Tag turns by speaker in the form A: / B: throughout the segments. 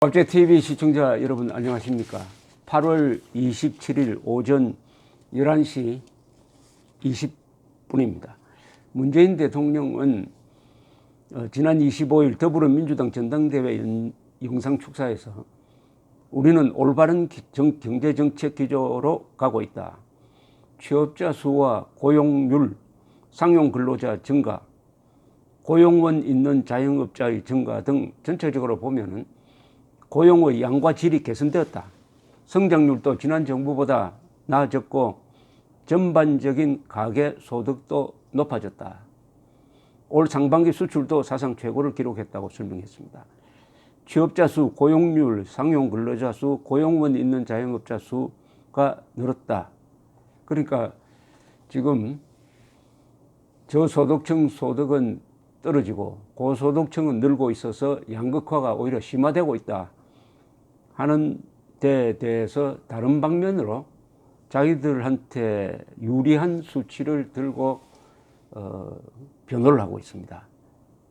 A: 법제TV 시청자 여러분 안녕하십니까. 8월 27일 오전 11시 20분입니다. 문재인 대통령은 지난 25일 더불어민주당 전당대회 영상 축사에서 우리는 올바른 경제정책 기조로 가고 있다. 취업자 수와 고용률, 상용근로자 증가, 고용원 있는 자영업자의 증가 등 전체적으로 보면은 고용의 양과 질이 개선되었다. 성장률도 지난 정부보다 나아졌고 전반적인 가계 소득도 높아졌다. 올 상반기 수출도 사상 최고를 기록했다고 설명했습니다. 취업자 수, 고용률, 상용근로자 수, 고용원 있는 자영업자 수가 늘었다. 그러니까 지금 저소득층 소득은 떨어지고 고소득층은 늘고 있어서 양극화가 오히려 심화되고 있다 하는 데 대해서 다른 방면으로 자기들한테 유리한 수치를 들고 변호를 하고 있습니다.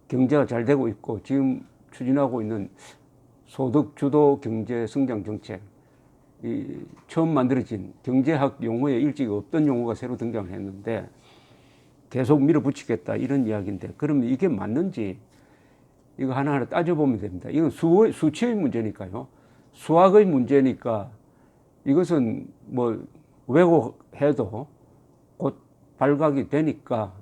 A: 경제가 잘 되고 있고 지금 추진하고 있는 소득주도 경제 성장 정책, 처음 만들어진 경제학 용어에 일찍 없던 용어가 새로 등장을 했는데 계속 밀어붙이겠다 이런 이야기인데, 그러면 이게 맞는지 이거 하나하나 따져보면 됩니다. 이건 수치의 문제니까요. 수학의 문제니까 이것은 뭐 왜곡해도 곧 발각이 되니까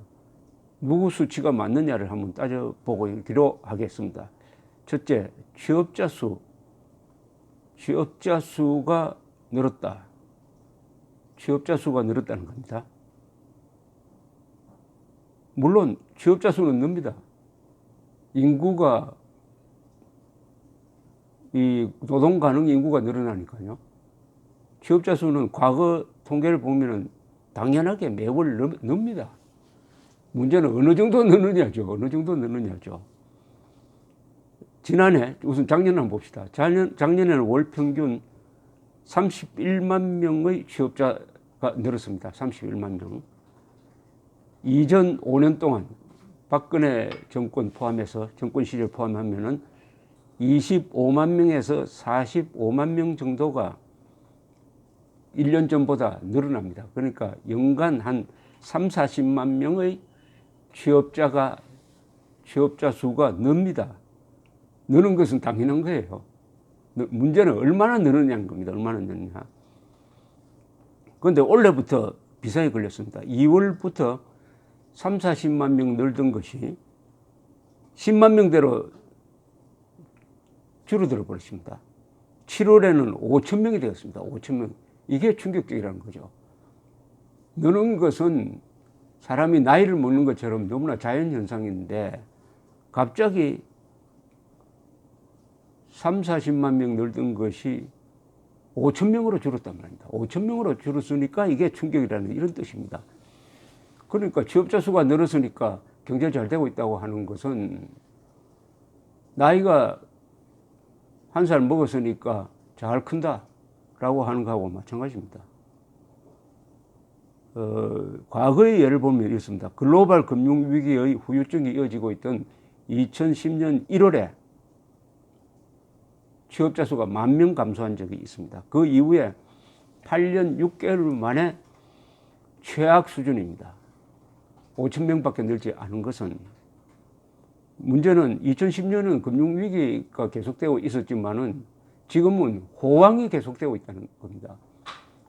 A: 누구 수치가 맞느냐를 한번 따져보고 있기로 하겠습니다. 첫째, 취업자 수가 늘었다. 취업자 수가 늘었다는 겁니다. 물론 취업자 수는 늡니다. 인구가 이 노동 가능 인구가 늘어나니까요. 취업자 수는 과거 통계를 보면은 당연하게 매월 늡니다. 문제는 어느 정도 느느냐죠. 어느 정도 느느냐죠. 지난해 우선 작년 한번 봅시다. 작년에는 월 평균 31만 명의 취업자가 늘었습니다. 31만 명. 이전 5년 동안 박근혜 정권 포함해서 정권 시절 포함하면은 25만 명에서 45만 명 정도가 1년 전보다 늘어납니다. 그러니까 연간 한 3, 40만 명의 취업자 수가 늡니다. 느는 것은 당연한 거예요. 문제는 얼마나 느느냐는 겁니다. 얼마나 느느냐. 그런데 올해부터 비상이 걸렸습니다. 2월부터 3, 40만 명 늘던 것이 10만 명대로 줄어들어 버렸습니다. 7월에는 5천 명이 되었습니다. 5천 명. 이게 충격적이라는 거죠. 느는 것은 사람이 나이를 먹는 것처럼 너무나 자연현상인데 갑자기 3, 40만 명 늘던 것이 5천 명으로 줄었단 말입니다. 5천 명으로 줄었으니까 이게 충격이라는 이런 뜻입니다. 그러니까 취업자 수가 늘었으니까 경제 잘 되고 있다고 하는 것은 나이가 한 살 먹었으니까 잘 큰다라고 하는 거하고 마찬가지입니다. 과거의 예를 보면 이렇습니다. 글로벌 금융위기의 후유증이 이어지고 있던 2010년 1월에 취업자 수가 10,000명 감소한 적이 있습니다. 그 이후에 8년 6개월 만에 최악 수준입니다. 5,000명밖에 늘지 않은 것은, 문제는 2010년은 금융위기가 계속되고 있었지만은 지금은 호황이 계속되고 있다는 겁니다.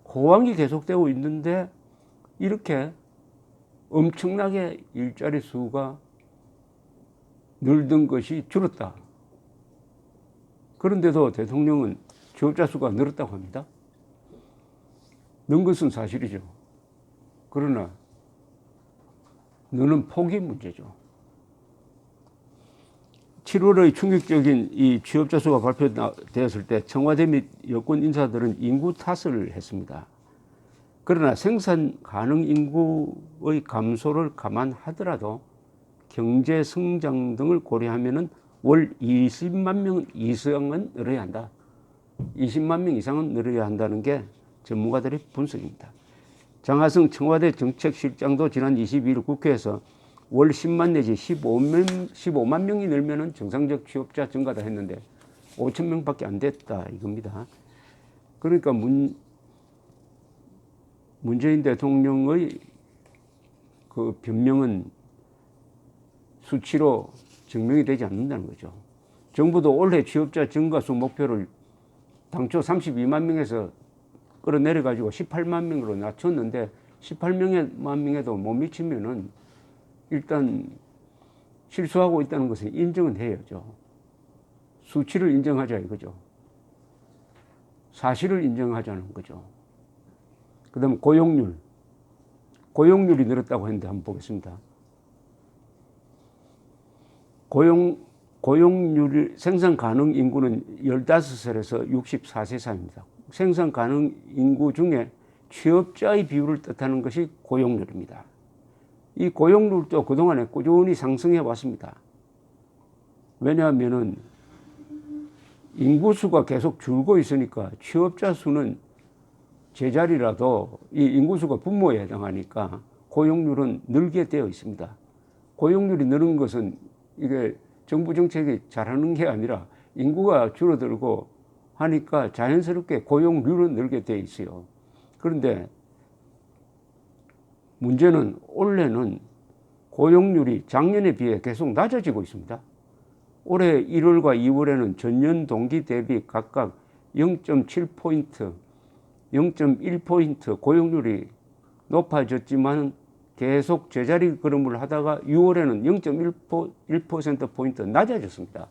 A: 호황이 계속되고 있는데 이렇게 엄청나게 일자리 수가 늘던 것이 줄었다. 그런데도 대통령은 취업자 수가 늘었다고 합니다. 는 것은 사실이죠. 그러나 느는 폭이 문제죠. 7월의 충격적인 이 취업자 수가 발표되었을 때 청와대 및 여권 인사들은 인구 탓을 했습니다. 그러나 생산 가능 인구의 감소를 감안하더라도 경제 성장 등을 고려하면은 월 20만 명 이상은 늘어야 한다. 20만 명 이상은 늘어야 한다는 게 전문가들의 분석입니다. 장하성 청와대 정책실장도 지난 22일 국회에서 월 10만 내지 15만 명이 늘면은 정상적 취업자 증가다 했는데 5천 명밖에 안 됐다 이겁니다. 그러니까 문재인 대통령의 그 변명은 수치로 증명이 되지 않는다는 거죠. 정부도 올해 취업자 증가수 목표를 당초 32만 명에서 끌어내려가지고 18만 명으로 낮췄는데 18만 명에도 못 미치면은 일단 실수하고 있다는 것은 인정은 해야죠. 수치를 인정하자 이거죠. 사실을 인정하자는 거죠. 그 다음에 고용률이 늘었다고 했는데 한번 보겠습니다. 고용률, 생산 가능 인구는 15살에서 64세 사이입니다. 생산 가능 인구 중에 취업자의 비율을 뜻하는 것이 고용률입니다. 이 고용률도 그동안에 꾸준히 상승해 왔습니다. 왜냐하면은 인구수가 계속 줄고 있으니까 취업자 수는 제자리라도 이 인구수가 분모에 해당하니까 고용률은 늘게 되어 있습니다. 고용률이 느는 것은 이게 정부 정책이 잘하는 게 아니라 인구가 줄어들고 하니까 자연스럽게 고용률은 늘게 되어 있어요. 그런데 문제는 올해는 고용률이 작년에 비해 계속 낮아지고 있습니다. 올해 1월과 2월에는 전년 동기 대비 각각 0.7포인트, 0.1포인트 고용률이 높아졌지만 계속 제자리 걸음을 하다가 6월에는 0.1%포인트 낮아졌습니다.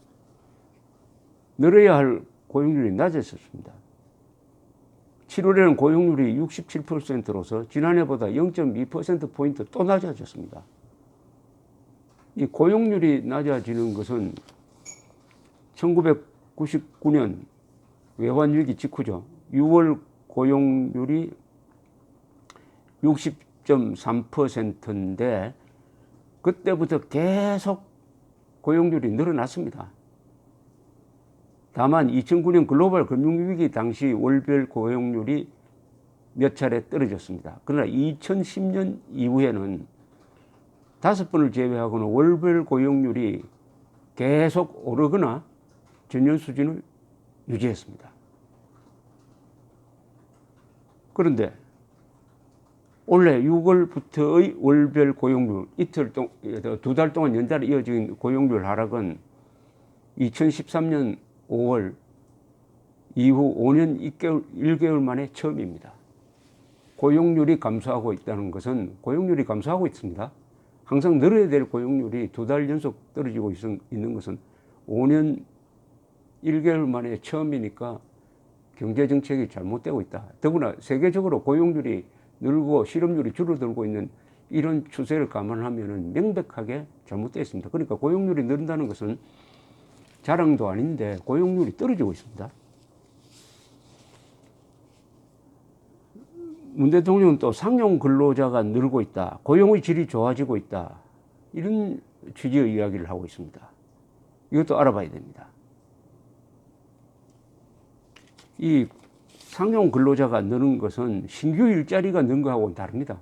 A: 늘어야 할 고용률이 낮아졌습니다. 7월에는 고용률이 67%로서 지난해보다 0.2%포인트 또 낮아졌습니다. 이 고용률이 낮아지는 것은 1999년 외환위기 직후죠. 6월 고용률이 60.3%인데 그때부터 계속 고용률이 늘어났습니다. 다만 2009년 글로벌 금융위기 당시 월별 고용률이 몇 차례 떨어졌습니다. 그러나 2010년 이후에는 5번을 제외하고는 월별 고용률이 계속 오르거나 전년 수준을 유지했습니다. 그런데 올해 6월부터의 월별 고용률, 두 달 동안 연달아 이어진 고용률 하락은 2013년 5월 이후 5년 1개월 만에 처음입니다. 고용률이 감소하고 있다는 것은 고용률이 감소하고 있습니다. 항상 늘어야 될 고용률이 두 달 연속 떨어지고 있는 것은 5년 1개월 만에 처음이니까 경제정책이 잘못되고 있다. 더구나 세계적으로 고용률이 늘고 실업률이 줄어들고 있는 이런 추세를 감안하면 명백하게 잘못되어 있습니다. 그러니까 고용률이 늘는다는 것은 자랑도 아닌데 고용률이 떨어지고 있습니다. 문 대통령은 또 상용 근로자가 늘고 있다. 고용의 질이 좋아지고 있다. 이런 취지의 이야기를 하고 있습니다. 이것도 알아봐야 됩니다. 이 상용 근로자가 느는 것은 신규 일자리가 는 거하고는 다릅니다.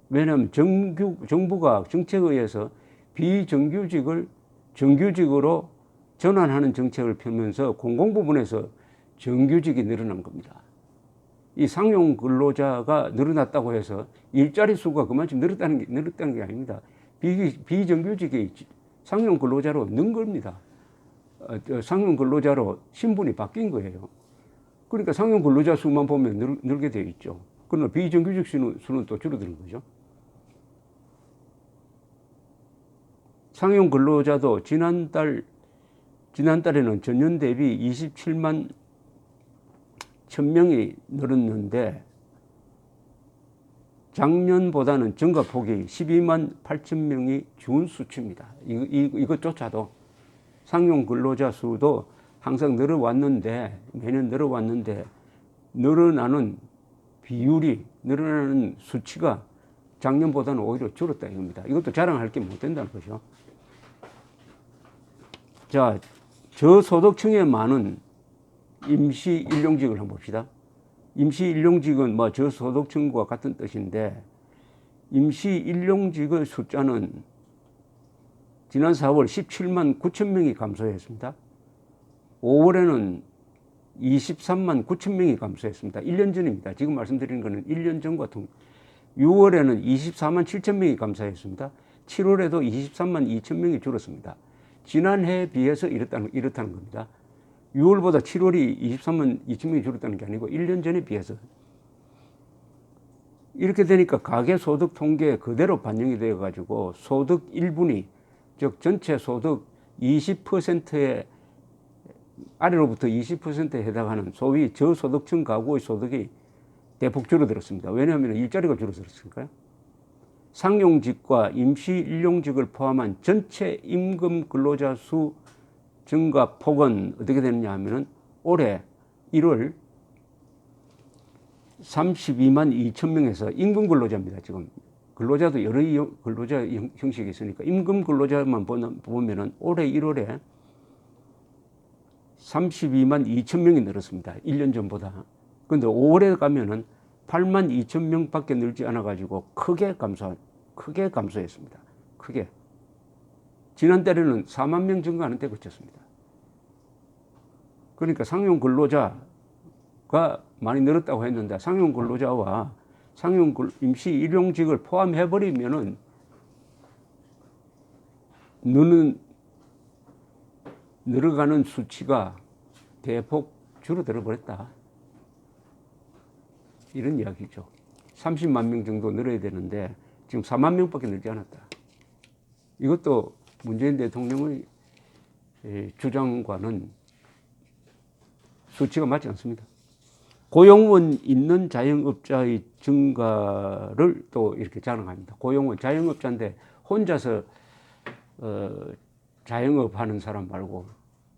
A: 왜냐하면 정부가 정책에 의해서 비정규직을 정규직으로 전환하는 정책을 펴면서 공공부문에서 정규직이 늘어난 겁니다. 이 상용 근로자가 늘어났다고 해서 일자리 수가 그만큼 늘었다는 게 아닙니다. 비정규직이 상용 근로자로 는 겁니다. 상용 근로자로 신분이 바뀐 거예요. 그러니까 상용 근로자 수만 보면 늘게 되어 있죠. 그러나 비정규직 수는 또 줄어드는 거죠. 상용 근로자도 지난달에는 전년 대비 27만 1000명이 늘었는데 작년보다는 증가폭이 12만 8천 명이 준 수치입니다. 이것조차도 상용 근로자 수도 항상 매년 늘어왔는데 늘어나는 수치가 작년보다는 오히려 줄었다 이겁니다. 이것도 자랑할 게 못 된다는 거죠. 자, 저소득층에 많은 임시 일용직을 한번 봅시다. 임시 일용직은 저소득층과 같은 뜻인데 임시 일용직의 숫자는 지난 4월 17만 9천 명이 감소했습니다. 5월에는 23만 9천 명이 감소했습니다. 1년 전입니다. 지금 말씀드리는 것은 1년 전과 6월에는 24만 7천 명이 감소했습니다. 7월에도 23만 2천 명이 줄었습니다. 지난해에 비해서 이렇다는 겁니다. 6월보다 7월이 23만 2천 명이 줄었다는 게 아니고 1년 전에 비해서. 이렇게 되니까 가계소득 통계에 그대로 반영이 되어가지고 소득 1분위, 즉 전체 소득 20%의 아래로부터 20%에 해당하는 소위 저소득층 가구의 소득이 대폭 줄어들었습니다. 왜냐하면 일자리가 줄어들었으니까요. 상용직과 임시일용직을 포함한 전체 임금 근로자 수 증가 폭은 어떻게 되느냐 하면은 올해 1월 32만 2천 명에서 임금 근로자입니다. 지금 근로자도 여러 근로자 형식이 있으니까 임금 근로자만 보면은 올해 1월에 32만 2천 명이 늘었습니다. 1년 전보다. 그런데 5월에 가면은 8만 2천 명밖에 늘지 않아 가지고 크게 감소했습니다. 크게. 지난달에는 4만 명 증가하는 데 그쳤습니다. 그러니까 상용 근로자가 많이 늘었다고 했는데 상용 근로자와 상용 임시 일용직을 포함해 버리면은 늘어가는 수치가 대폭 줄어들어 버렸다. 이런 이야기죠. 30만 명 정도 늘어야 되는데 지금 4만 명밖에 늘지 않았다. 이것도 문재인 대통령의 주장과는 수치가 맞지 않습니다. 고용원 있는 자영업자의 증가를 또 이렇게 자랑합니다. 고용원 자영업자인데 혼자서 자영업하는 사람 말고,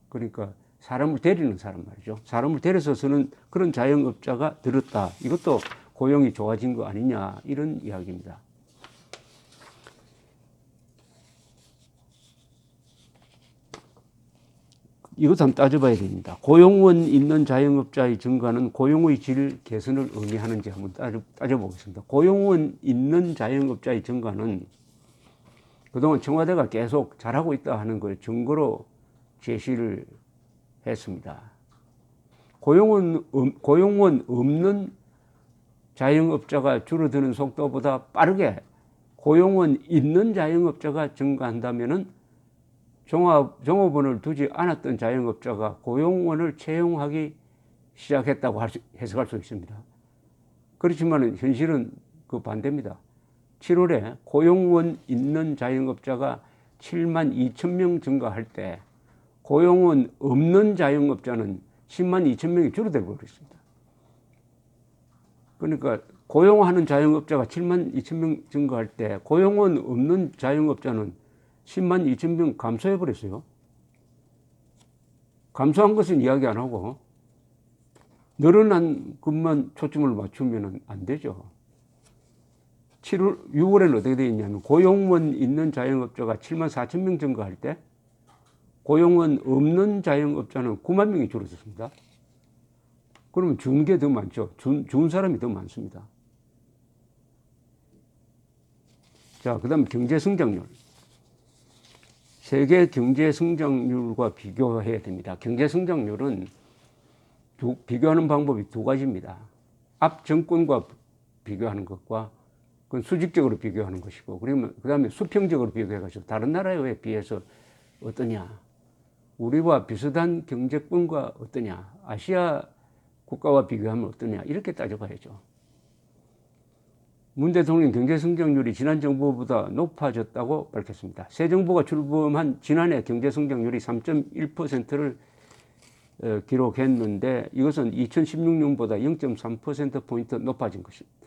A: 그러니까 사람을 데리는 사람 말이죠. 사람을 데려서 쓰는 그런 자영업자가 늘었다. 이것도 고용이 좋아진 거 아니냐, 이런 이야기입니다. 이것도 한번 따져봐야 됩니다. 고용원 있는 자영업자의 증가는 고용의 질 개선을 의미하는지 한번 따져보겠습니다. 고용원 있는 자영업자의 증가는 그동안 청와대가 계속 잘하고 있다 하는 걸 증거로 제시를 했습니다. 고용원 없는 자영업자가 줄어드는 속도보다 빠르게 고용원 있는 자영업자가 증가한다면은 종업원을 두지 않았던 자영업자가 고용원을 채용하기 시작했다고 해석할 수 있습니다. 그렇지만 현실은 그 반대입니다. 7월에 고용원 있는 자영업자가 7만 2천 명 증가할 때 고용원 없는 자영업자는 10만 2천 명이 줄어들어 버렸습니다. 그러니까 고용하는 자영업자가 7만 2천 명 증가할 때 고용원 없는 자영업자는 10만 2천 명 감소해 버렸어요. 감소한 것은 이야기 안 하고 늘어난 것만 초점을 맞추면 안 되죠. 6월에는 어떻게 되어 있냐면 고용원 있는 자영업자가 7만 4천 명 증가할 때 고용원 없는 자영업자는 9만 명이 줄어들었습니다. 그러면 준 게 더 많죠. 준 사람이 더 많습니다. 자, 그 다음 경제 성장률. 세계 경제 성장률과 비교해야 됩니다. 경제 성장률은 비교하는 방법이 두 가지입니다. 앞 정권과 비교하는 것과 그건 수직적으로 비교하는 것이고, 그러면 그 다음에 수평적으로 비교해가지고 다른 나라에 비해서 어떠냐, 우리와 비슷한 경제권과 어떠냐, 아시아 국가와 비교하면 어떠냐, 이렇게 따져봐야죠. 문 대통령 경제 성장률이 지난 정부보다 높아졌다고 밝혔습니다. 새 정부가 출범한 지난해 경제 성장률이 3.1%를 기록했는데 이것은 2016년보다 0.3%포인트 높아진 것입니다.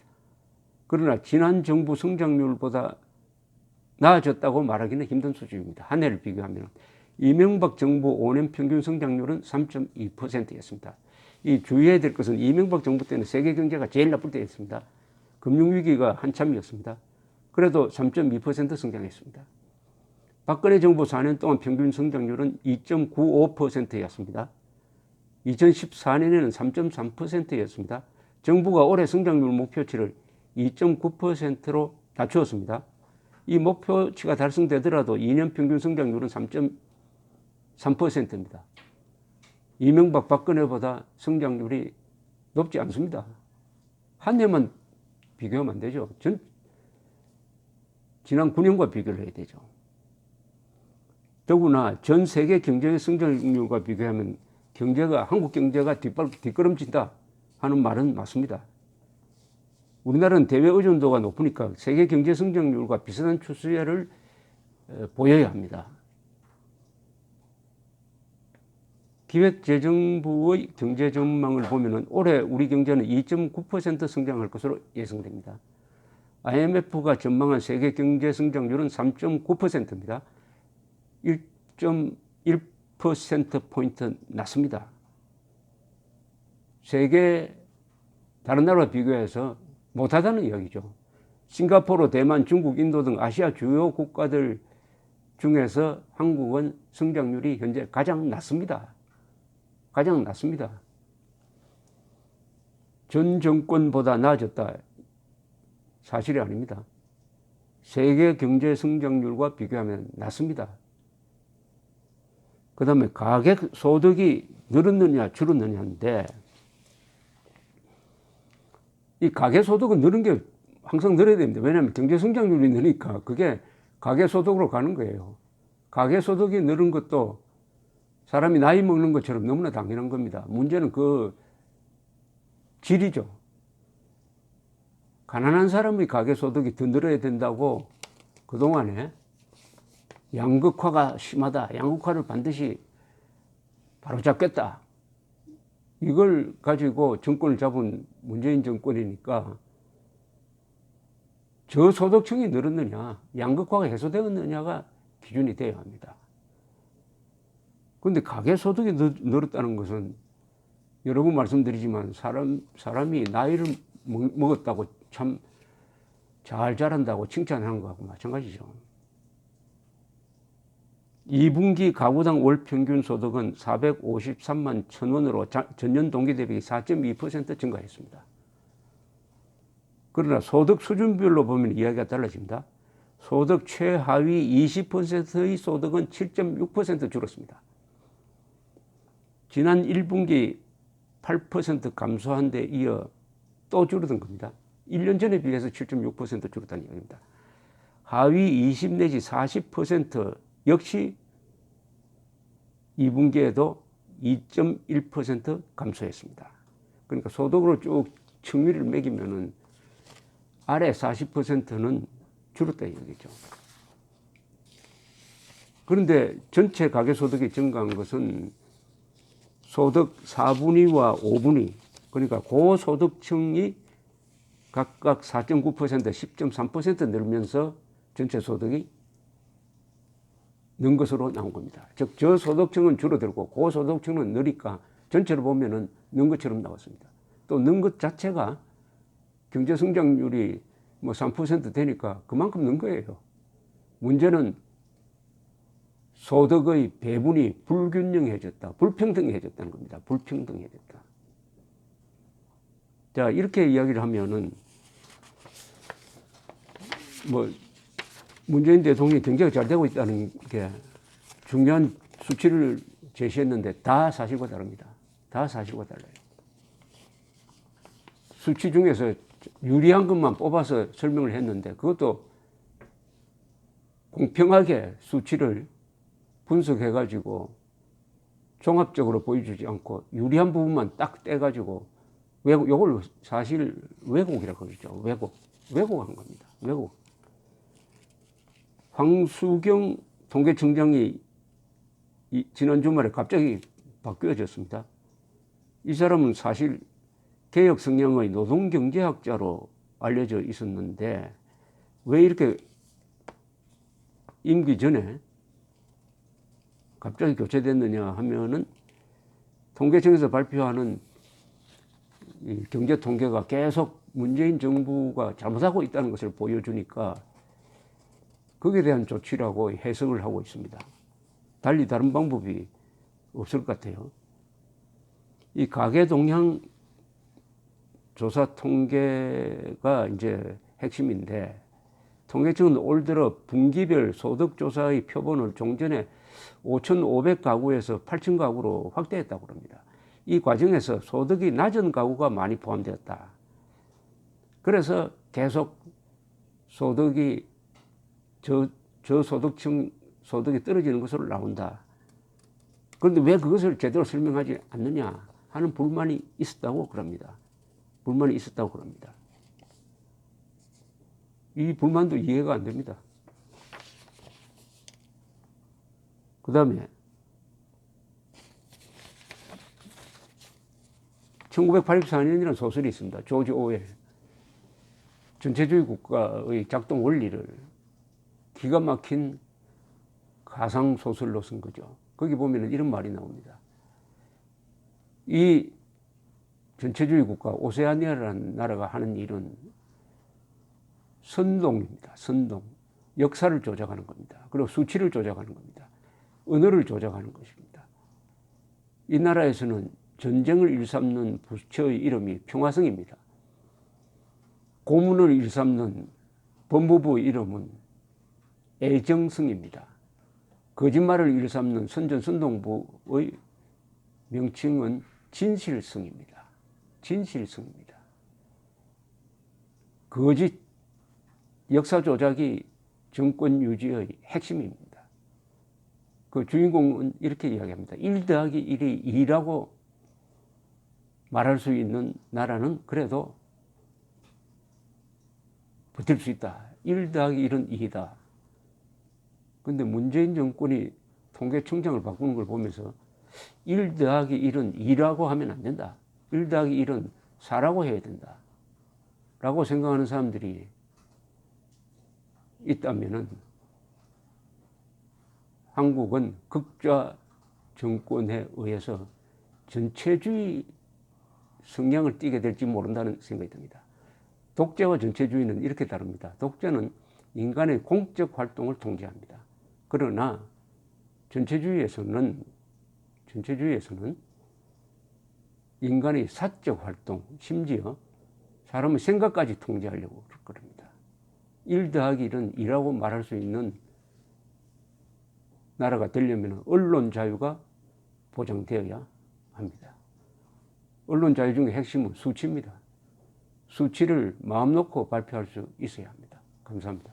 A: 그러나 지난 정부 성장률보다 나아졌다고 말하기는 힘든 수준입니다. 한 해를 비교하면. 이명박 정부 5년 평균 성장률은 3.2%였습니다. 이 주의해야 될 것은 이명박 정부 때는 세계 경제가 제일 나쁠 때였습니다. 금융위기가 한참이었습니다. 그래도 3.2% 성장했습니다. 박근혜 정부 4년 동안 평균 성장률은 2.95%였습니다. 2014년에는 3.3%였습니다. 정부가 올해 성장률 목표치를 2.9%로 낮추었습니다. 이 목표치가 달성되더라도 2년 평균 성장률은 3.3%입니다. 이명박 박근혜보다 성장률이 높지 않습니다. 한 해만 비교하면 안 되죠. 지난 9년과 비교를 해야 되죠. 더구나 전 세계 경제의 성장률과 비교하면 한국 경제가 뒷걸음진다 하는 말은 맞습니다. 우리나라는 대외 의존도가 높으니까 세계 경제 성장률과 비슷한 추세를 보여야 합니다. 기획재정부의 경제 전망을 보면은 올해 우리 경제는 2.9% 성장할 것으로 예상됩니다. IMF가 전망한 세계 경제 성장률은 3.9%입니다. 1.1%포인트 낮습니다. 세계 다른 나라와 비교해서 못하다는 이야기죠. 싱가포르, 대만, 중국, 인도 등 아시아 주요 국가들 중에서 한국은 성장률이 현재 가장 낮습니다. 가장 낮습니다. 전 정권보다 나아졌다. 사실이 아닙니다. 세계 경제 성장률과 비교하면 낮습니다. 그 다음에 가계 소득이 늘었느냐 줄었느냐인데, 이 가계 소득은 늘은 게 항상 늘어야 됩니다. 왜냐하면 경제 성장률이 느니까 그게 가계 소득으로 가는 거예요. 가계 소득이 늘은 것도 사람이 나이 먹는 것처럼 너무나 당연한 겁니다. 문제는 그 질이죠. 가난한 사람의 가계 소득이 더 늘어야 된다고 그동안에 양극화가 심하다. 양극화를 반드시 바로잡겠다. 이걸 가지고 정권을 잡은 문재인 정권이니까 저소득층이 늘었느냐, 양극화가 해소되었느냐가 기준이 되어야 합니다. 그런데 가계소득이 늘었다는 것은 여러 번 말씀드리지만 사람이 나이를 먹었다고 참 잘 자란다고 칭찬하는 거하고 마찬가지죠. 2분기 가구당 월 평균 소득은 453만 1,000원으로 전년 동기 대비 4.2% 증가했습니다. 그러나 소득 수준별로 보면 이야기가 달라집니다. 소득 최하위 20%의 소득은 7.6% 줄었습니다. 지난 1분기 8% 감소한 데 이어 또 줄어든 겁니다. 1년 전에 비해서 7.6% 줄었다는 이야기입니다. 하위 20 내지 40% 역시 2분기에도 2.1% 감소했습니다. 그러니까 소득으로 쭉 층위를 매기면은 아래 40%는 줄었다 이야기죠. 그런데 전체 가계소득이 증가한 것은 소득 4분위와 5분위, 그러니까 고소득층이 각각 4.9%, 10.3% 늘면서 전체 소득이 는 것으로 나온 겁니다. 즉 저소득층은 줄어들고 고소득층은 느니까 전체로 보면은 는 것처럼 나왔습니다. 또 는 것 자체가 경제 성장률이 뭐 3% 되니까 그만큼 는 거예요. 문제는 소득의 배분이 불균형해졌다, 불평등해졌다는 겁니다. 불평등해졌다. 자, 이렇게 이야기를 하면은 뭐 문재인 대통령이 경제가 잘 되고 있다는 게 중요한 수치를 제시했는데 다 사실과 다릅니다. 다 사실과 달라요. 수치 중에서 유리한 것만 뽑아서 설명을 했는데 그것도 공평하게 수치를 분석해가지고 종합적으로 보여주지 않고 유리한 부분만 딱 떼가지고 요걸 사실 왜곡이라고 그러죠. 왜곡한 겁니다. 왜곡. 황수경 통계청장이 지난 주말에 갑자기 바뀌어졌습니다. 이 사람은 사실 개혁 성향의 노동경제학자로 알려져 있었는데 왜 이렇게 임기 전에 갑자기 교체됐느냐 하면은 통계청에서 발표하는 이 경제 통계가 계속 문재인 정부가 잘못하고 있다는 것을 보여주니까 거기에 대한 조치라고 해석을 하고 있습니다. 달리 다른 방법이 없을 것 같아요. 이 가계 동향 조사 통계가 이제 핵심인데 통계청은 올 들어 분기별 소득 조사의 표본을 종전에 5,500가구에서 8,000가구로 확대했다고 합니다. 이 과정에서 소득이 낮은 가구가 많이 포함되었다. 그래서 계속 소득이 저소득층 소득이 떨어지는 것으로 나온다. 그런데 왜 그것을 제대로 설명하지 않느냐 하는 불만이 있었다고 그럽니다. 불만이 있었다고 그럽니다. 이 불만도 이해가 안 됩니다. 그 다음에 1984년이라는 소설이 있습니다. 조지 오웰. 전체주의 국가의 작동 원리를 기가 막힌 가상 소설로 쓴 거죠. 거기 보면 이런 말이 나옵니다. 이 전체주의 국가 오세아니아라는 나라가 하는 일은 선동입니다. 선동. 역사를 조작하는 겁니다. 그리고 수치를 조작하는 겁니다. 언어를 조작하는 것입니다. 이 나라에서는 전쟁을 일삼는 부처의 이름이 평화성입니다. 고문을 일삼는 법무부의 이름은 애정성입니다. 거짓말을 일삼는 선전선동부의 명칭은 진실성입니다. 진실성입니다. 거짓 역사 조작이 정권 유지의 핵심입니다. 그 주인공은 이렇게 이야기합니다. 1 더하기 1이 2라고 말할 수 있는 나라는 그래도 버틸 수 있다. 1 더하기 1은 2다. 근데 문재인 정권이 통계청장을 바꾸는 걸 보면서 1 더하기 1은 2라고 하면 안 된다. 1 더하기 1은 4라고 해야 된다. 라고 생각하는 사람들이 있다면은 한국은 극좌 정권에 의해서 전체주의 성향을 띠게 될지 모른다는 생각이 듭니다. 독재와 전체주의는 이렇게 다릅니다. 독재는 인간의 공적 활동을 통제합니다. 그러나 전체주의에서는 인간의 사적 활동, 심지어 사람의 생각까지 통제하려고 그럴 겁니다. 1 더하기 1은 2라고 말할 수 있는 나라가 되려면 언론 자유가 보장되어야 합니다. 언론 자유 중에 핵심은 수치입니다. 수치를 마음 놓고 발표할 수 있어야 합니다. 감사합니다.